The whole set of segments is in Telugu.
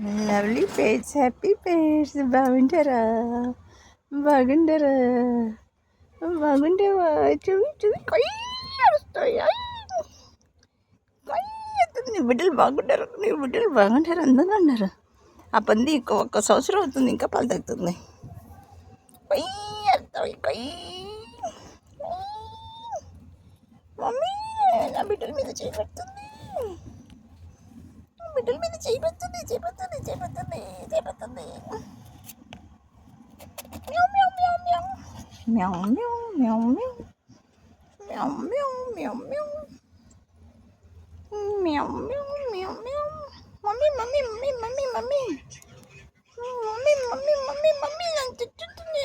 Lovely పేట్స్, happy పేట్స్. బాగుంటారా? బాగుంటారా? బాగుంటావా? చూవి చూవి కొయ్యి అరుస్తాయి. నీ బిడ్డలు బాగుంటారు, నీ బిడ్డలు బాగుంటారు, అందంగా ఉన్నారు. ఆ పంది ఒక్క సంవత్సరం అవుతుంది, ఇంకా పాలు తగ్గుతుంది. కొయ్యి అరుస్తాయి, కొయ్యి. మమ్మీ నా బిడ్డల మీద చేయబడుతుంది, బిడ్డల మీద చేయబడుతుంది, చేయబడుతుంది, చేయబడుతుంది, చేయబడుతుంది. Meow meow meow meow meow meow meow meow meow meow meow meow. Mommy mommy mommy mommy mommy mommy mommy mommy mommy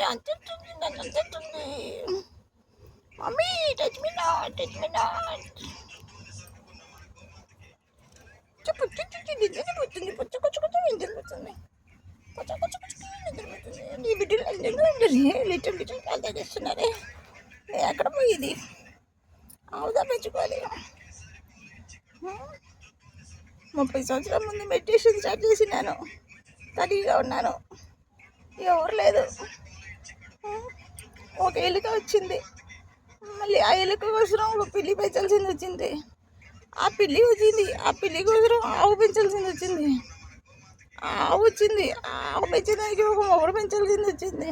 అంటుంది అంటుంది. Mommy touch me not, touch me not. చెప్పు నిద్రపోతుంది, నిద్రపోతుంది, నీ బిడ్డలు అందంగా ఉండరు. లిటిల్ లిటిల్ కాలు తగ్గిస్తున్నారే. ఎక్కడ పోయింది? ఆవుదా పెంచుకోవాలి. 30 సంవత్సరాల ముందు మెడిటేషన్ స్టార్ట్ చేసినాను. తడిగా ఉన్నాను, ఎవరు లేదు. ఒక ఎలుక వచ్చింది, మళ్ళీ ఆ ఎలుక కోసం ఒక పిల్లి పెంచాల్సింది వచ్చింది. ఆ పిల్లి వచ్చింది, ఆ పిల్లి కోసం ఆవు పెంచాల్సింది వచ్చింది. ఆవు వచ్చింది, ఆవు పెంచడానికి ఒక మొగుడు పెంచాల్సింది వచ్చింది.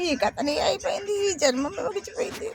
ఈ కథని అయిపోయింది, ఈ జన్మ ముగిసిపోయింది.